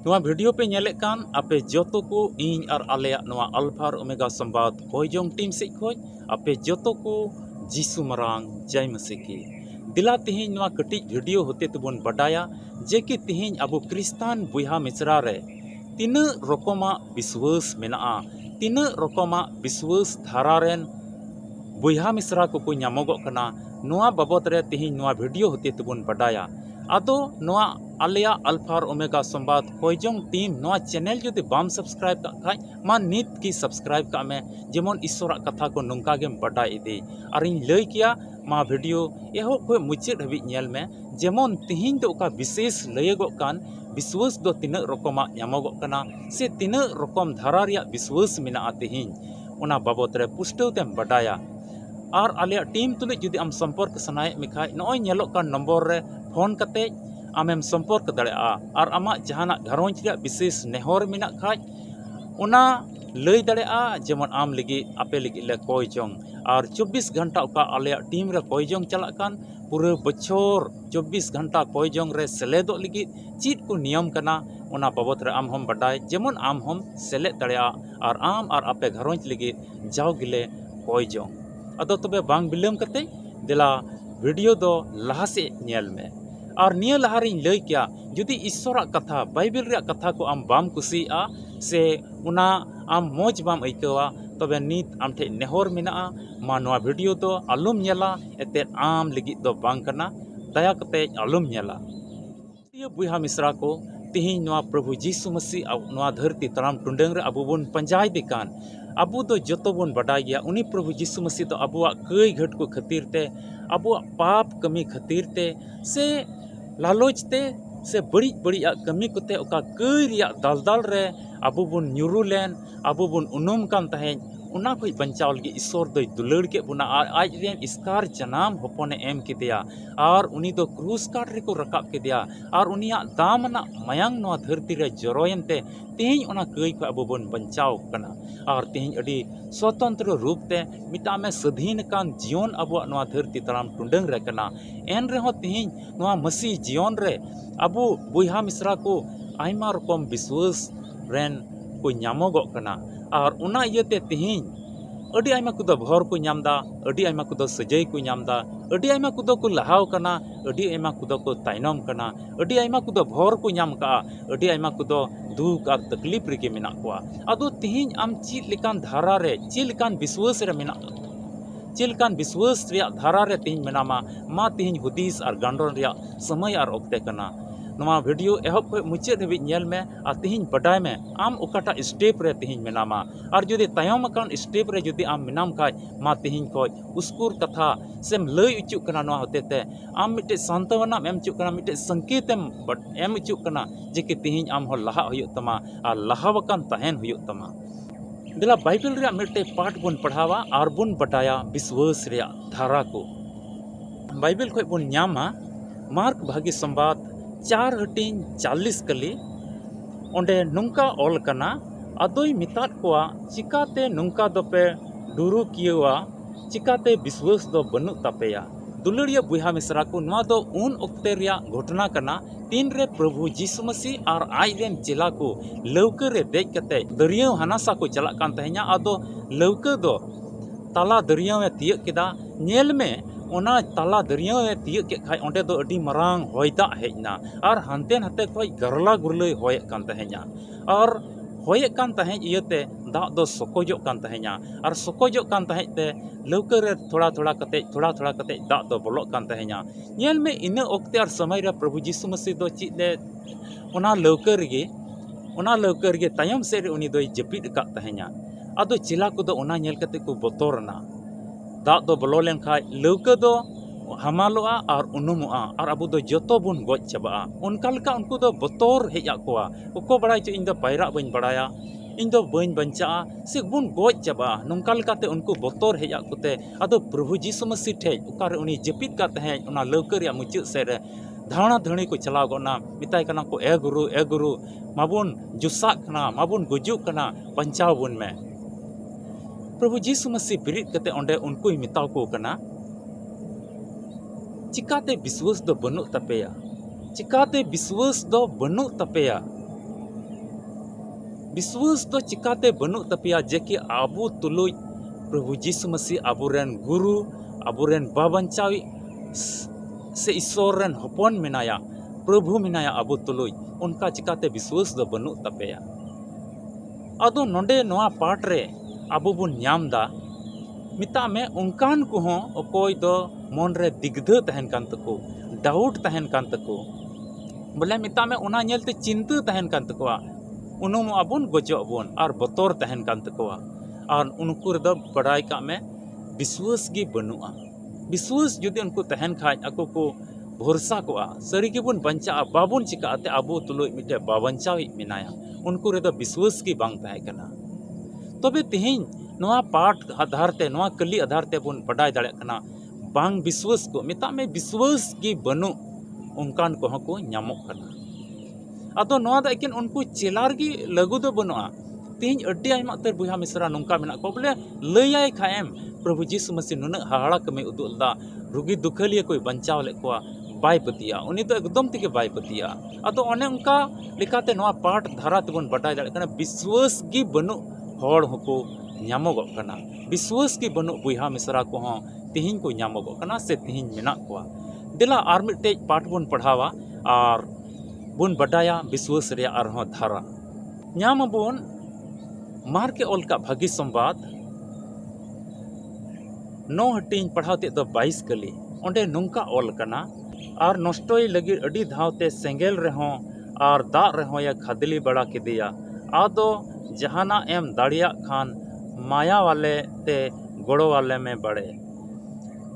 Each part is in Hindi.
नोआ वीडियो पे नेले कान आपे जोतो को इन और आलेया नोआ अल्फा और ओमेगा संवाद कोयजोंग टीम से खोज आपे जोतो को जीसु मरांग जय मसीह की दिला तिहिन नोआ कटिज वीडियो होते तबन बडाया जे कि तिहिन अबो क्रिस्तान बुहा मिसरा रे तीन रकमा विश्वास मेना तीन रकमा विश्वास धारा रेन बुहा मिसरा को नामोगो कना नोआ बाबत रे तिहिन नोआ वीडियो होते तबन बडाया आदो नोआ आलिया अल्फा और ओमेगा संवाद कोयजोंग टीम नोआ चैनल जुदि बाम सब्सक्राइब का खाय मा नित की सब्सक्राइब का में जेमन ईश्वर कथा को नोंका गेम बडाय इदी और इन लय किया मा वीडियो एहो को मुचाद हबी नेल में जेमन तिहिन दो का विशेष लयगो कान विश्वास दो तीन रकमा नामोगो कना से तीन रकम धारा रिया विश्वास मेना तिहिन ओना बाबत रे पुष्टव तेम बडाया और आलिया टीम तुले जुदी आम संपर्क सनाय मिखाय नोय नेलोक कान नंबर रे फोन कते आमेम संपर्क दाड़ेआ और आमा जहाना घरोंज रे विशेष नेहर मेना खाय ओना लय दाड़ेआ जेमन आम लगी आपे लगी ले कोयजोंग और 24 घंटा उका आलिया टीम रे कोयजोंग चला कान पूरे बछर 24 घंटा कोयजोंग रे सेलेदो लगी चीट को नियम कना ओना बाबत रे आम हम बडाय जेमन आम हम सेलेद दाड़ेआ और आम और आपे घरोंज लगी जाव गिले कोयजोंग अदो तबे बांग बिलम कते दिला वीडियो दो लहा से नेल में और निया लहारिन लय किया जुदी ईश्वर कथा बाइबल रे कथा को आम बाम कुसिया से उना आम मोज बाम ऐकवा तबे नित आम ठे नेहर मेना मा नोआ वीडियो दो आलुम नेला एते आम लगी दो बांग कना दया कते आलुम नेला ये बुहा मिश्रा को तिहिन नोआ प्रभु जीसु मसीह नोआ धरती तराम टुंडंग रे अबु बन पंजाय दिकान अबु दो जतो बन बडाय गया उनी प्रभु जीसु मसीह तो अबुआ कई घट को खातिर ते अबुआ पाप कमी खातिर ते से लालच ते से बड़ी बड़ी कमी कोते ओका कई रिया दलदल रे अबु बन न्यूरू लेन अबु बन उनुम कान तहें उना कोई बंचाव लगी ईश्वर दो दुलड़ के बुना आज रेन इसकार जनाम होपने एम के दिया और उनी दो क्रूस काट रे को रकाब के दिया और उनिया दाम ना मयांग नोआ धरती रे जरोयन ते तेहिं ओना कई को अबु बन बंचाव कना और तेहिं अडी स्वतंत्र रूप ते मिटा में स्वाधीन कान जीवन अबु नोआ धरती तराम टुंडंग रे कना एन रे हो तेहिं नोआ मसीह जीवन रे अबु बुहा मिश्रा को आयमा रकम विश्वास रेन को नामोगो कना और उना इयते तिहिं अडी आयमा कुदो भर को नामदा अडी आयमा कुदो सजय को नामदा अडी आयमा कुदो को लहाव कना अडी आयमा कुदो को तायनम कना अडी आयमा कुदो भर को नाम का अडी आयमा कुदो दुख और तकलीफ रे मेना कोआ अदो तिहिं आम चीज लेकान धारा रे चीज लेकान विश्वास रे मेना चीज लेकान विश्वास रे धारा रे तिहिं मेनामा मा तिहिं हुदीस और गांडरन रे समय और ओक्ते कना नोआ वीडियो एहब को मुचाद हबी नेल में और तिहिं बडाय में आम ओकाटा स्टेप रे तिहिं मेनामा और जुदी तायम अकान स्टेप रे जुदी आम मेनाम खाय मा तिहिं को उसकुर कथा सेम लय उचुक कना नोआ होतेते आम मिटे सांत्वना एम उचुक कना मिटे संकेत एम उचुक कना जे कि तिहिं आम हो लहा हुयुग तमा और लहावकान तहन हुयुग तमा दिला बाइबल रे मिटे पाठ बन पढ़ावा और बन बटाया विश्वास रे धारा को बाइबल को बन नामा मार्क भागी संवाद 4 हटिंग 40 कली ओंडे नुंका ऑल कना अदोई मिताद कोआ चिकाते नुंका दोपे डुरु कियवा चिकाते विश्वास दो बनु तपेया दुलड़िया बुहा मिश्रा को नवा दो उन ओक्ते रिया घटना कना तीन रे प्रभु जीसु मसीह और आज रेन चेला को लौके रे देख कते दरिया हनासा को चला कान तहे냐 अदो लौके दो ताला दरिया में तियक केदा नेल में ओना ताला दरिया में तियक के खाय ओंडे दो अडी मरांग होयदा हेजना और हानते नाते कोई गरला गुरलय होय कान तहे냐 और होय कान तहें इयते दा दो सकोजो कान तहे냐 और सकोजो कान तहेते लौके रे थोड़ा थोड़ा कते दा दो बोलो कान तहे냐 नेल में इन ओक्ते और समय रे प्रभु जीसु मसीह दो चिदे ओना लौके रे तायम से रे उनी दोय जपिद का तहे냐 अदो चिला को दो ओना नेल कते को बोतरना दा दो बोलो लेन खाय लौके दो हमालोआ और उनुमुआ और अबु दो जतो बुन गोज चबा उनका लका उनको दो बोतर हेज आकोआ उको बड़ाय च इन दो पायरा बन बड़ाया इन दो बन बंचा से बुन गोज चबा नोंका लकाते उनको बोतर हेज आकोते अदो प्रभु जीसु मसीह ठे उकार उनी जपिद का तहे उना लौके रे मुचाद से रे धाणा धणी को चलाव गोना मिताय कना को ए गुरु माबुन जुसा कना माबुन गुजुक कना बंचाव बुन में प्रभु जीसु मसीह बिरिद कते ओंडे उनको ही मिताव को कना चिकाते विश्वास दो बनु तपेया चिकाते विश्वास दो बनु तपेया विश्वास तो चिकाते बनु तपिया जे कि आबो तुलुज प्रभु यीशु मसीह आबोरेन गुरु आबोरेन बाबंचावी से ईश्वर रेन हपन मेनाया प्रभु मेनाया आबो तुलुज उनका चिकाते विश्वास दो बनु तपेया आदो नोंडे नोआ पाठ रे आबो बुन न्यामदा मिता में उनकान को हों अकोय दो मन रे दिग्ध तहन कान तको डाउट तहन कान तको बोले मिता में उना नेलते चिंता तहन कान तकोआ उनुम आबुन गजो अबुन और बतौर तहन कान तकोआ और उनको रे दो बड़ाई का में विश्वास गी बनुआ विश्वास जुदी उनको तहन खाज अको को भरोसा कोआ सरी के बुन बंचा बाबुन चिकाते आबो तुलुय मिटे बाबंचावी मिनाया उनको रे दो विश्वास की बांग तहे कना तबे तिहिन नोआ पाठ आधार ते नोआ कली आधार ते बुन बड़ाई दाड़े कना बांग विश्वास को मिता में विश्वास की बनु उनकान को को न्यामोक कना आदो नोआ दा एकिन उनको चेलार की लगु दो बनुआ तिहिन अड्डी आइमा तर बुहा मिसरा नोंका मेना को बोले लैयाय खाएम प्रभु यीशु मसीह नुना हाड़ा कमे उदुलदा रुगी दुखलिया कोई बंचाव ले कोआ बाय पतिया उनी तो एकदम तिके बाय पतिया आदो ओने उनका लेकाते नोआ पाठ धारा तेबन बड़ाई दाड़े कना विश्वास की बनु हड़ हको ᱧᱟᱢᱚᱜᱚᱜ ᱠᱟᱱᱟ विश्वास की बनु बुहा मिसरा को हों तिहिन को ᱧᱟᱢᱚᱜᱚᱜ ᱠᱟᱱᱟ से तिहिन मेना कोआ दिला आर मिटे पाठ बुन पढ़ावा और बुन बडाया विश्वास रे आर हों धारा ᱧᱟᱢ बुन मार के ओल का भागी संवाद 9 हटिन पढ़ाते तो 22 कली ओंडे नुंका ओल कना और नष्टोय लगी अडी धावते सेंगेल रहो और दा रहो या खादली बड़ा किदिया आदो जहाना एम दाड़िया खान माया वाले ते गोड़ो वाले में बड़े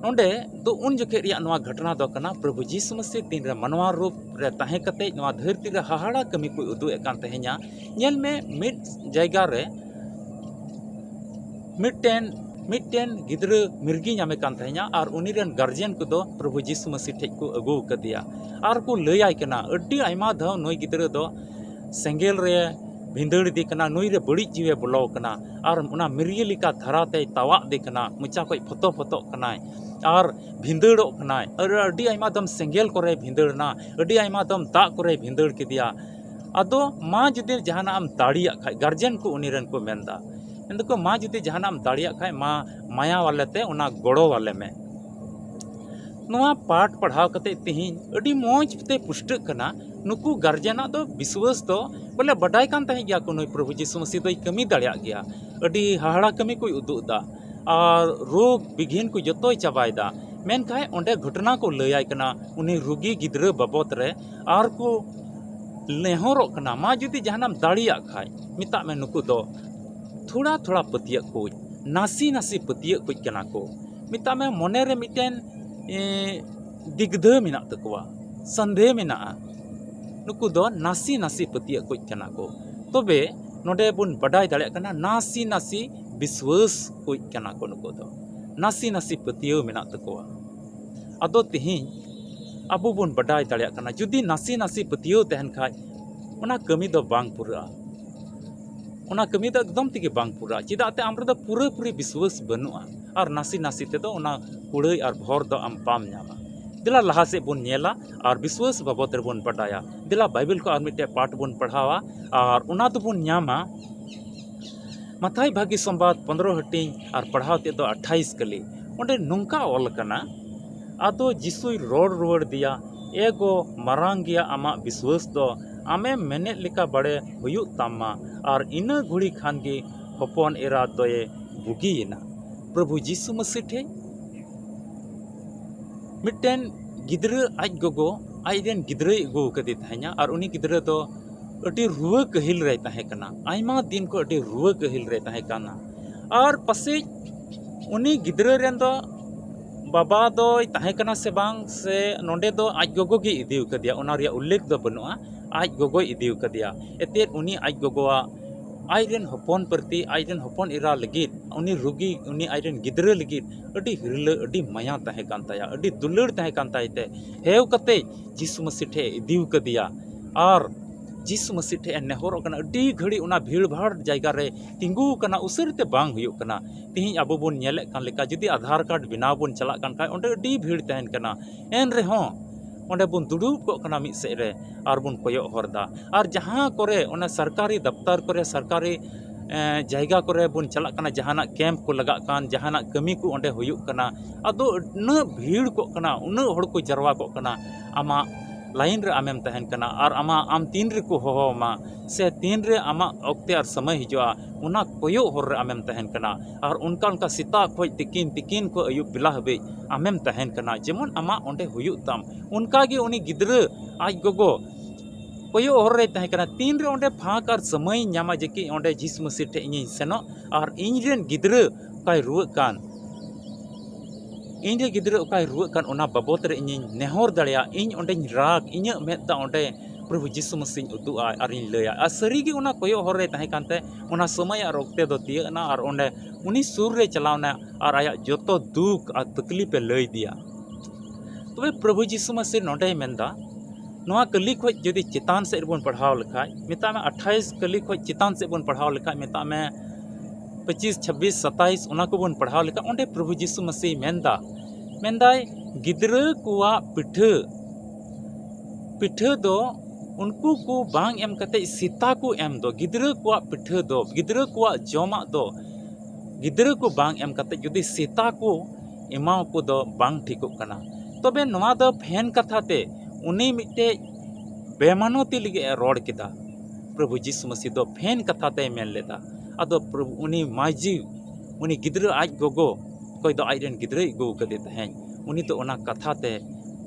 नोंडे तो उन जखे रिया नवा घटना दो कना प्रभु यीशु मसीह दिन रे मनवा रूप रे ताहे कते नवा धरती रे हाहाड़ा कमी को उदु एकान तहे냐 नेल में मिड जायगा रे मिटन गिद्र मिर्गी नामे कान तहे냐 और उनी रेन गार्जियन को दो प्रभु यीशु मसीह ठेक को अगु कदिया और को लैयाय कना अड्डी आइमा धाव नोय गिद्र दो सेंगेल रे भिंदड़ दी कना नुई रे बड़ी जीवे बोलो कना और उना मिर्गी लिका धराते तावा दे कना मुचा कोई फतो फतो कनाय और भिंदड़ो कनाय और अड्डी आइमा दम सेंगेल करे भिंदड़ना अड्डी आइमा दम दा करे भिंदड़ किदिया आदो माँ जुदी जहाना आम दाड़िया खाय गार्जियन को उनी रेन को मेंदा इनको माँ जुदी जहाना आम दाड़िया खाय माँ माया वाले ते उना गोड़ो वाले में नोआ पाठ पढ़ाव कते तिहिन अडी मोज ते पुष्ट कना नुकु गार्जियना दो विश्वास दो बोले बडाई कान तहे गया को नोय प्रभु यीशु मसीह दोय कमी दाड़िया गया अडी हाहाड़ा कमी कोई उदुदा और रोग बिघिन को जतोय चाबायदा मेन खाय ओंडे घटना को लैयाय कना उनी रुगी गिद्र बाबत रे और को लेहरो कना मा जुदी जहानाम दाड़िया खाय मिता में नुकु दो थोड़ा थोड़ा पतिया को नासी नासी पतिया को कना को मिता में मने रे मिटेन दिग्ध मेना तकवा संदेह मेना नुकु दो नासी नासी पतिया को कना को तबे नोडे बुन बडाई दाड़े कना नासी नासी विश्वास को कना को नुकु दो नासी नासी पतिया मेना तकवा आदो तिहिन अबो बुन बडाई दाड़े कना जुदी नासी नासी पतिया तहन खाय उना कमी दो बांग पुरा उना कमी दो एकदम तिगे बांग पुरा चिदाते आमरे दो पूरा पूरी विश्वास बनुआ और नासी नासी ते दो उना कुड़ाई और भर दो आम पाम न्यामा दिला लहा से बुन नेला और विश्वास बाबत रे बुन बडाया दिला बाइबल को और मिटे पाठ बुन पढ़ावा और उना तो बुन न्यामा मथाई भागी संवाद 15 हटिंग और पढ़ावते दो 28 कली ओंडे नुंका ओल कना आदो जिसुई रोड रुवाड़ दिया एगो मारांग गया आमा विश्वास दो आमे मेने लिका बड़े हुयु तामा और इना घुड़ी खान गे हपन एरा दोये बुगीना प्रभु यीशु मसीह ठे मिटेन गिद्र आज गोगो आइडेन गिद्र गो कदी तह냐 और उनी गिद्र दो अटी रुवा कहिल रे तहे कना आइमा दिन को अटी रुवा कहिल रे तहे कना और पसे उनी गिद्र रेन दो बाबा दो तहे कना से बांग से नोंडे दो आज गोगो गी इदिउ कदिया उना रिया उल्लेख दो बनुआ आज गोगो इदिउ कदिया एते उनी आज गोगोआ आइडेन हपन प्रति आइडेन हपन इरा लगित उनी रुगी उनी आइडेन गिद्र लगित अडी हिरला अडी माया तहे कान ताया अडी दुलड़ तहे कान तायते हेव कते यीशु मसीह ठे इदिउ कदिया और यीशु मसीह ठे नेहर कना अडी घड़ी उना भीड़ भाड़ जायगा रे तिंगु कना उसरते बांग हुयु कना तिहि अबो बोन नेले कान लेका जदि आधार कार्ड बिनाव बोन चला कान खाय ओंडे अडी भीड़ तहन कना एन रे हो onde bun duduk kok kana mid sed re ar bun koyok horda ar jahan kore ona sarkari daftar kore sarkari जायगा करे बुन चलक कना जहाना कैंप को लगा कान जहाना कमी को onde हुयुक कना अदो न भीड़ को कना उन हड़ को जरवा को कना आमा लाइन रे आमेम तहन कना और आमा आम तीन रे को होमा से तीन रे आमा ओक्ते और समय हिजुआ उना कोयो हर रे आमेम तहन कना और उनका उनका सीता खोज तिकिन को अयुब बिला हबे आमेम तहन कना जेमन आमा onde हुयुक ताम उनका गे उनी गिद्र आज गोगो कोयो हर रे तहन कना तीन रे onde फाक और समय न्यामा जेकी onde जिस मसीह ठे इनी सेनो और इंजरेन गिद्र काय रुआ कान इंजे गिद्र काय रुआ कान उना बाबत रे इनी नेहर दड़िया इन onde राग इन मेता onde प्रभु जिसु मसीह उदुआ और इन लया आ सरीगी उना कोयो हर रे तहन कानते उना समय और ओक्ते दो तियना और onde उनी सुर रे चलावना और आया जोतो दुख और तकलीफ लय दिया तबे प्रभु जिसु मसीह नोडे मेंदा नोआ कली खोज जदि चितान से बन पढ़ाव लेखाय मेता में 28 कली खोज चितान से बन पढ़ाव लेखाय मेता में 25 26 27 उना को बन पढ़ाव लेखा ओंडे प्रभु जिसु मसीह मेंदाय गिद्र कुआ पिठे दो उनको को बांग एम कते सीता को एम दो गिद्र कुआ पिठे दो गिद्र कुआ जोमा दो गिद्र को बांग एम कते जदि सीता को एमाव को दो बांग ठिको कना तबे नोआ दो फैन कथाते उनी मिट्टे बेमानोती लगे रोड किदा प्रभु जिसु मसीह दो फैन कथाते मेन लेदा अदो प्रभु उनी माजी उनी गिद्र आज गोगो कोई दो आइरन गिद्र गो कदे तहन उनी तो ओना कथाते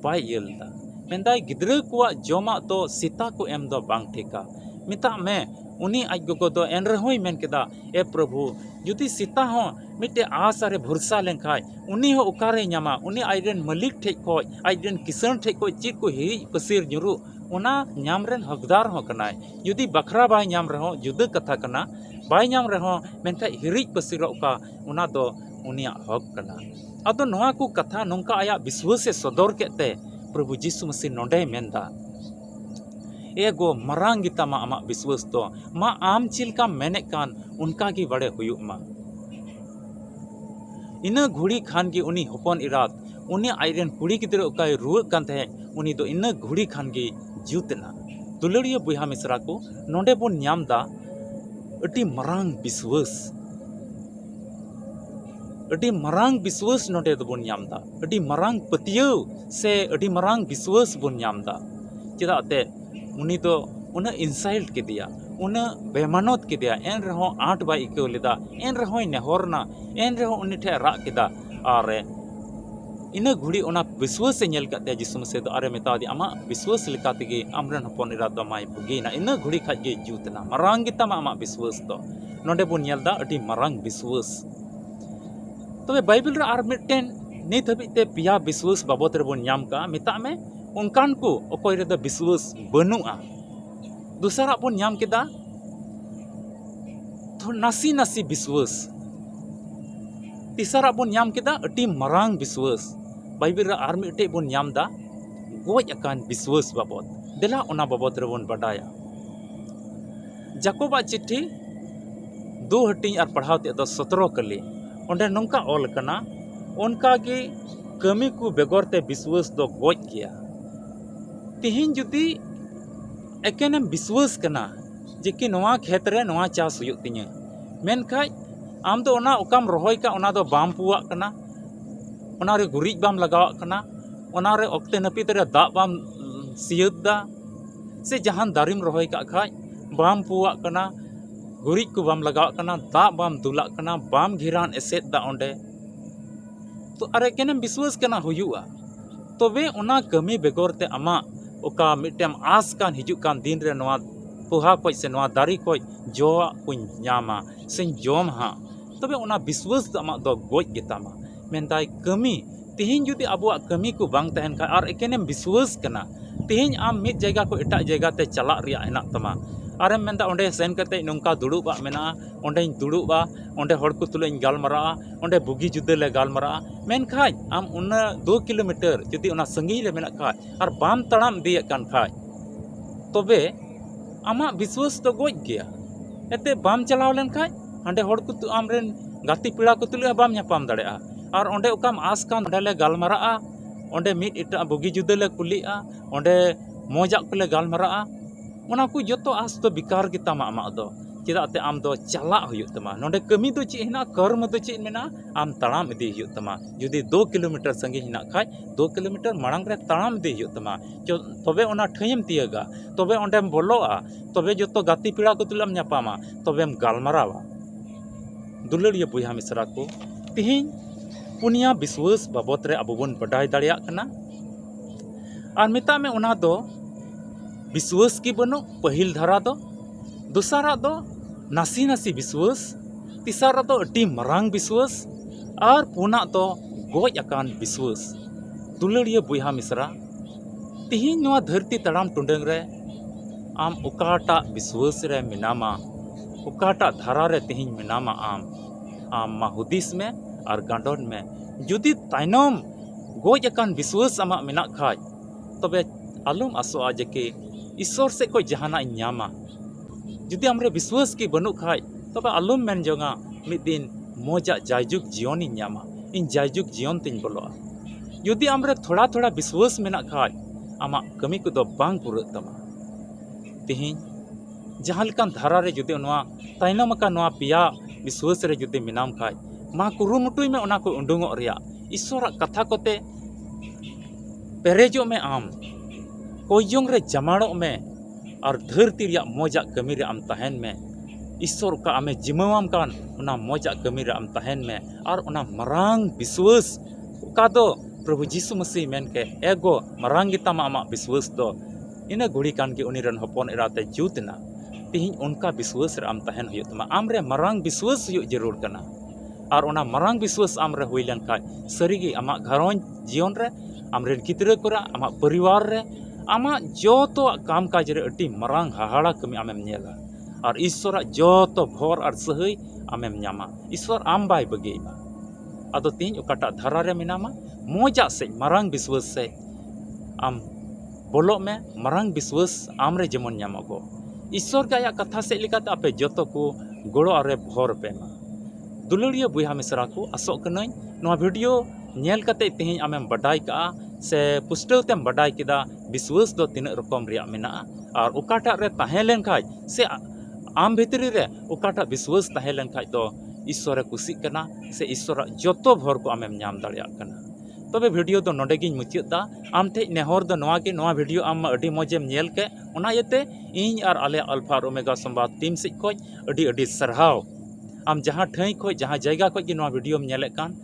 बाय यलदा मेंदाय गिद्र कुआ जोमा तो सीता को एम दो बांग ठेका मिता में उनी आज गोगो दो एन रहोय मेन केदा ए प्रभु जुदी सीता हो मिट्टे आसारे भरोसा लेखाय उनी हो उकारे न्यामा उनी आइरन मालिक ठे खोज आइरन किसान ठे खोज चीज को हिरी पसीर जुरु उना न्याम रेन हकदार हो कनाय जुदी बखरा बाय न्याम रहो जुदा कथा कना बाय न्याम रहो मेनखा हिरी पसीरो का उना दो उनिया हक कना अदो नोआ को कथा नोंका आया विश्वास से सदर केते प्रभु जिसु मसीह नोडे मेंदा एगो मरांग गीता मा आमा विश्वास तो मा आम चिलका मेने कान उनका की बड़े हुयुक मा इना घुड़ी खान की उनी हपन इरात उनी आइरन कुड़ी गिद्र उकाय रुआ कान थे उनी दो इना घुड़ी खान की जुतना दुलड़िया बुहा मिश्रा को नोडे बोन न्यामदा अटी मरांग विश्वास नोडे दो बोन न्यामदा अटी मरांग पतियो से अटी मरांग विश्वास बोन न्यामदा चेदाते उनी तो उन इंसल्ट के दिया उन बेमानत के दिया एन रहो आठ बाई इको लेदा एन रहो नेहरना एन रहो उनी ठे राग केदा और इन घुड़ी उना विश्वास से नेल कते जिसु मसीह दो अरे मेता दी आमा विश्वास लेका तेगे आमरन हपन इरा दो माय बुगीना इन घुड़ी खाज गे जुतना मरांग गिता मा आमा विश्वास दो नोडे बोन नेलदा अटी मरांग विश्वास तबे बाइबल रे आर मिटेन नित हबिते पिया विश्वास बाबत रे बोन न्याम का मेता में उनकान को अकोय रे विश्वास बनुआ दूसरा बोन न्याम केदा तो नासी विश्वास तीसरा बोन न्याम केदा अटी मरांग विश्वास बाइबल रे आर मिटे बोन न्याम दा गोज अकान विश्वास बाबत देला ओना बाबत रे बोन बडाया जाकोबा चिट्ठी 2 हटिंग और पढ़ाव ते दो 17 कली ओंडे नोंका ऑल कना उनका के कमी को बेगर ते विश्वास दो गोज किया तिहिन जुदी एकेनम विश्वास कना जे कि नोआ खेत रे नोआ चास हुयुक तिᱧᱟ मेनखाय आम दो ओना ओकाम रोहय का ओना दो बाम पुवाक कना ओना रे गुरिज बाम लगावाक कना ओना रे ओक्ते नपित रे दा बाम सियदा से जहान दारिम रोहय का खाय बाम पुवाक कना गुरिज को बाम लगावाक कना दा बाम दुलाक कना बाम घिरान एसेद दा ओंडे तो अरे केनम विश्वास कना हुयुआ तबे ओना कमी बेगर ते आमा ओका मिटेम आस कान हिजुक कान दिन रे नोआ पोहा को से नोआ दारी को जो को न्यामा से जोम हा तबे ओना विश्वास आमा दो गोज गेतामा मेनदाय कमी तिहिन जुदी अबुआ कमी को बांग तहन का और एकेनेम विश्वास कना तिहिन आम मिद जगह को एटा जगह ते चला रिया हेना तमा आरेम मेंदा ओंडे सेन कते नोंका दुड़ुबा मेना ओंडे दुड़ुबा ओंडे हड़ को तुले गालमरा ओंडे बुगी जुदे ले गालमरा मेनखाय आम उन 2 किलोमीटर जुदी ओना संगी ले मेना खाय और बाम तड़ाम दिए कान खाय तबे आमा विश्वास तो गोज गया एते बाम चलाव लेन खाय हांडे हड़ को आमरेन गाती पीड़ा को तुले बाम न्यापाम दाड़ेआ और ओंडे ओकाम आस कान ओंडे ले गालमरा onde mid eta bogi juda le kulia onde mojak kule galmara'a ona ku joto as do bikar kita mak do cheda te am do chalak huyuk tama nonde kami do chi hina karma do chi mena am taram idi huyuk tama judi 2 kilometer sangi hina khai 2 kilometer marang re taram idi huyuk tama tobe ona thaim tiaga tobe ondem boloa tobe joto gati pira ko tulam nyapama tobem galmarawa दुलड़िया बुया मिसरा को तिहिं पुनिया विश्वास बाबत रे अब बन बडाय दाड़िया कना और मिता में उना दो विश्वास की बनो पहिल धारा दो दूसरा दो नासी नासी विश्वास तीसरा दो अटी मरांग विश्वास और पुना दो गोज अकान विश्वास दुलड़िया बुया मिसरा तिहिं नवा धरती तड़ाम टुंडंग रे आम उकाटा विश्वास रे मिनामा उकाटा धारा रे तिहिं मिनामा आम मा हुदिस में और गांडोन में जुदी ताइनम गोज अकान विश्वास आमा मेना खाय तबे आलम आसोआ जेके ईश्वर से कोई जहाना न्यामा जुदी हमरे विश्वास की बनु खाय तबे आलम मेन जोंगा मिद दिन मोजा जायजुग जीवन न्यामा इन जायजुग जीवन तिन बोलोआ जुदी हमरे थोड़ा थोड़ा विश्वास मेना खाय आमा कमी को दो बांग पुरु तमा तिहिं जहां लकान धारा रे जुदी नवा ताइनम का नवा पिया विश्वास रे जुदी मिनाम खाय मा कुरुमुटुई में ओना को उंडुंगो रिया ईश्वर कथा कोते पेरेजो में आम कोयजोंग रे जमाड़ो में और धरती रिया मोजा कमी रे आम तहन में ईश्वर का आमे जिम्माम कान ओना मोजा कमी रे आम तहन में और ओना मरांग विश्वास का दो प्रभु यीशु मसीह मेन के एगो मरांग गितामा आमा विश्वास दो इना गुड़ी कान के उनी रन हपन एराते जुतना तिहिं उनका विश्वास रे आम तहन हुयो तमा आम रे मरांग विश्वास हुयो जरूर कना और ओना मरांग विश्वास आम रे हुई लन खाय सरीगे आमा घरों जीवन रे आम रे गिदरा कोरा आमा परिवार रे आमा जोतो काम काज रे अति मरांग हाहाड़ा कमी आमेम नेला और ईश्वर जोतो भोर और सहई आमेम न्यामा ईश्वर आम बाय बगेइमा आदो तिहिं ओकाटा धारा रे मिनामा मोजा से मरांग विश्वास से आम बोलो में मरांग विश्वास आम रे जेमन न्यामा को ईश्वर का कथा से लिखाते आपे जोतो को गोड़ो अरे भोर पे दुलड़िया बुया मिसरा को आसो कनई नवा वीडियो नेल कते तिहिं आमेम बडाई का से पुस्टव तेम बडाई किदा विश्वास दो तीन रकम रिया मेना और ओकाटा रे ताहे लेन खाय से आम भितरी रे ओकाटा विश्वास ताहे लेन खाय दो ईश्वर कुसी कना से ईश्वर जोतो भोर को आमेम न्याम दाड़िया कना तबे वीडियो दो नोडे गिन मुचादा आम ठे नेहर दो नवा के नवा वीडियो आम अडी मजेम नेल के ओना यते इन और आले अल्फा और ओमेगा संवाद टीम से खोज अडी अडी सरहाव आम जहाँ ठई खोज जहाँ जगह खोज के नवा वीडियो में नेले कान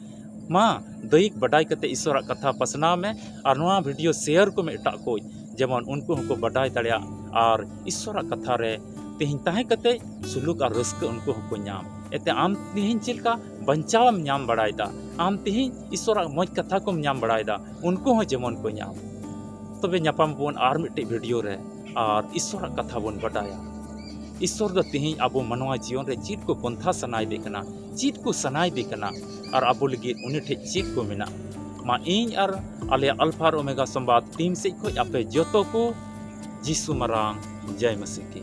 मा दैक बडाई कते ईश्वर कथा पसनाव में और नवा वीडियो शेयर को में एटा कोई जेमन उनको हमको बडाई दाड़िया और ईश्वर कथा रे तिहिं ताहे कते सुलूक और रस्क उनको हमको नाम एते आम तिहिं चिलका बंचावम नाम बडाईदा आम तिहिं ईश्वर मौज कथा को नाम बडाईदा उनको हो जेमन को नाम तबे न्यापाम बोन आर मिट्टी वीडियो रे और ईश्वर कथा बोन बडाया ईश्वर दो तिहिं आबो मनवा जीवन रे चीट को पंथा सनाय देखना चीट को सनाय देखना और आबो लगी उनी ठे चीट को मिना मा इन और आले अल्फा और ओमेगा संवाद टीम से खोज आपे जोतो को जीसु मरांग जय मसीह की